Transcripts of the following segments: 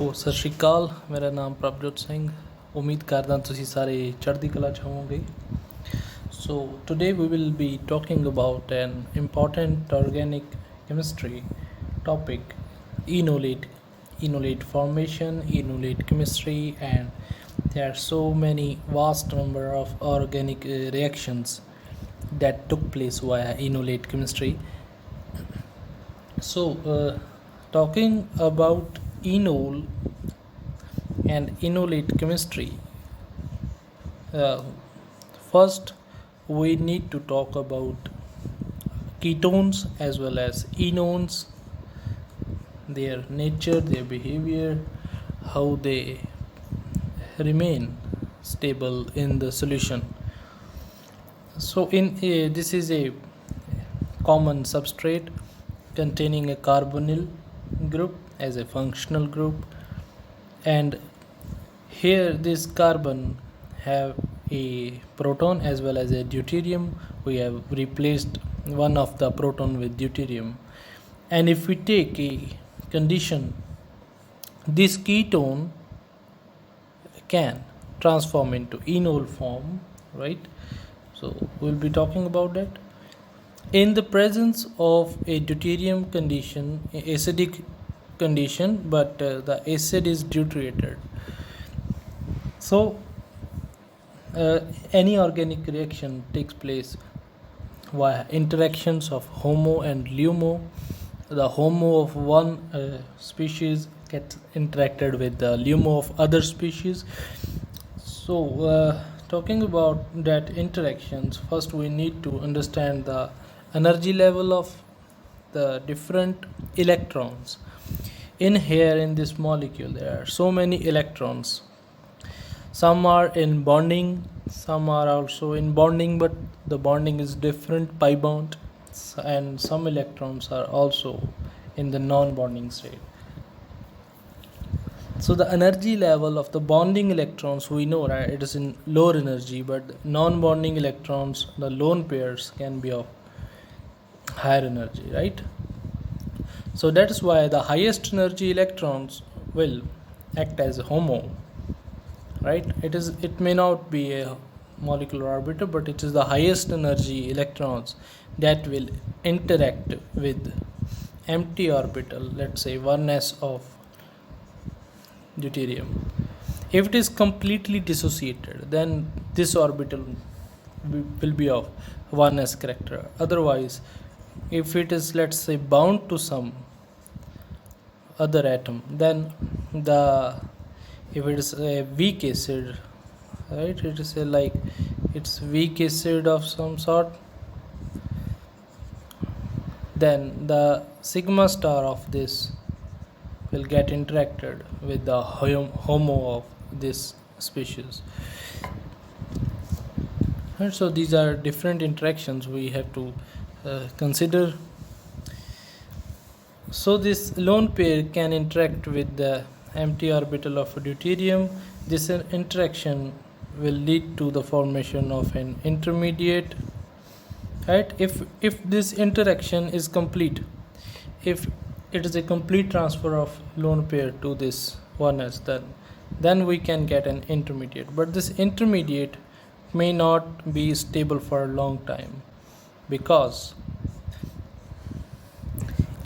ਸਤਿ ਸ਼੍ਰੀ ਅਕਾਲ। ਮੇਰਾ ਨਾਮ ਪ੍ਰਭਜੋਤ ਸਿੰਘ। ਉਮੀਦ ਕਰਦਾ ਤੁਸੀਂ ਸਾਰੇ ਚੜ੍ਹਦੀ ਕਲਾ 'ਚ ਹੋਵੋਗੇ। So today we will be talking about an important organic chemistry topic, enolate, enolate formation, enolate chemistry, and there are so many vast number of organic reactions that took place via enolate chemistry. So talking about enol and enolate chemistry, uh, first we need to talk about ketones as well as enones, their nature, their behavior, how they remain stable in the solution. So this is a common substrate containing a carbonyl group as a functional group, and here this carbon have a proton as well as a deuterium. We have replaced one of the proton with deuterium, and if we take a condition, this ketone can transform into enol form, right? So we'll be talking about that. In the presence of a deuterium condition, acidic condition, but the acid is deuterated. So any organic reaction takes place via interactions of HOMO and LUMO. The HOMO of one species gets interacted with the LUMO of other species. So talking about that interactions, first we need to understand the energy level of the different electrons. In here, in this molecule, there are so many electrons. Some are in bonding, some are also in bonding, but the bonding is different, pi bond, and some electrons are also in the non-bonding state. So the energy level of the bonding electrons, we know, right, it is in lower energy, but non-bonding electrons, the lone pairs, can be of higher energy, right? So that is why the highest energy electrons will act as a HOMO, right? It may not be a molecular orbiter, but it is the highest energy electrons that will interact with empty orbital, let's say 1s of deuterium. If it is completely dissociated, then this orbital will be of 1s character. Otherwise, if it is, let's say, bound to some other atom, then if it is a weak acid, right, it is it's weak acid of some sort, then the sigma star of this will get interacted with the HOMO of this species. And so these are different interactions we have to consider. So this lone pair can interact with the empty orbital of deuterium. This interaction will lead to the formation of an intermediate, right? If this interaction is complete, if it is a complete transfer of lone pair to this 1s, then we can get an intermediate. But this intermediate may not be stable for a long time, because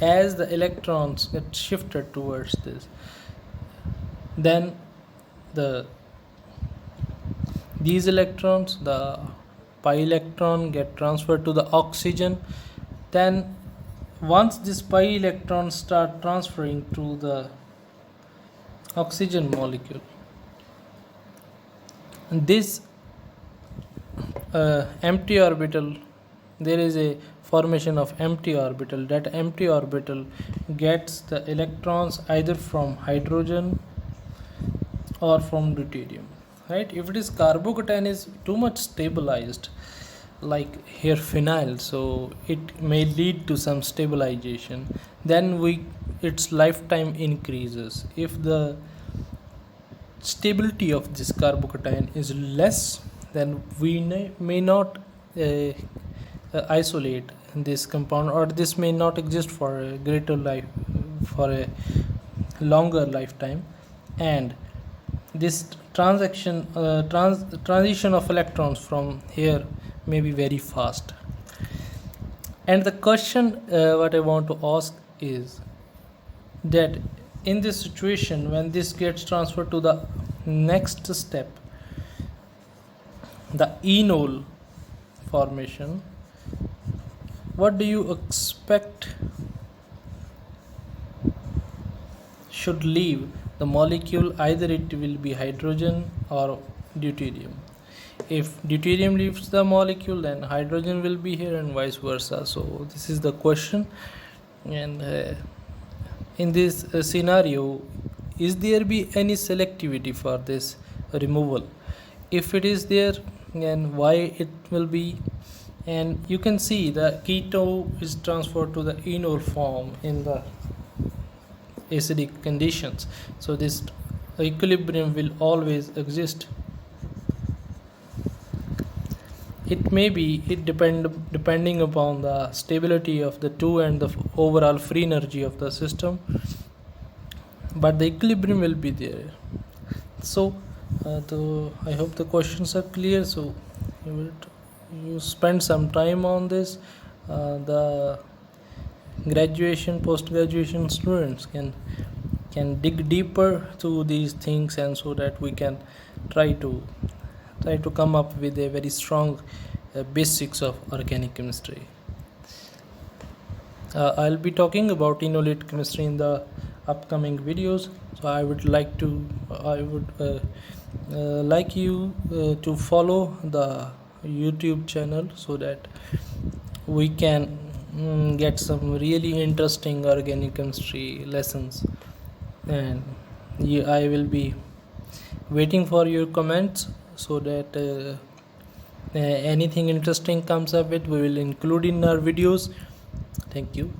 as the electrons get shifted towards this, then these electrons, the pi electron, get transferred to the oxygen. Then once this pi electrons start transferring to the oxygen molecule, this empty orbital, there is a formation of empty orbital. That empty orbital gets the electrons either from hydrogen or from deuterium, right? If it is carbocation is too much stabilized, like here phenyl, so it may lead to some stabilization, then its lifetime increases. If the stability of this carbocation is less, then we may not isolate this compound, or this may not exist for a greater life, for a longer lifetime. and this transition of electrons from here may be very fast. And the question what I want to ask is that in this situation, when this gets transferred to the next step, the enol formation, what do you expect should leave the molecule? Either it will be hydrogen or deuterium. If deuterium leaves the molecule, then hydrogen will be here and vice versa. So this is the question. And in this scenario, is there be any selectivity for this removal? If it is there, then why it will be? And you can see the keto is transferred to the enol form in the acidic conditions, so this equilibrium will always exist. It may be depending upon the stability of the two and the overall free energy of the system, but the equilibrium will be there. So I hope the questions are clear. So you spend some time on this. The graduation, post-graduation students can dig deeper to these things, and so that we can try to come up with a very strong basics of organic chemistry. I'll be talking about enolate chemistry in the upcoming videos. So I would like you to follow the YouTube channel, so that we can get some really interesting organic chemistry lessons. And I will be waiting for your comments, so that anything interesting comes up with, we will include in our videos. Thank you.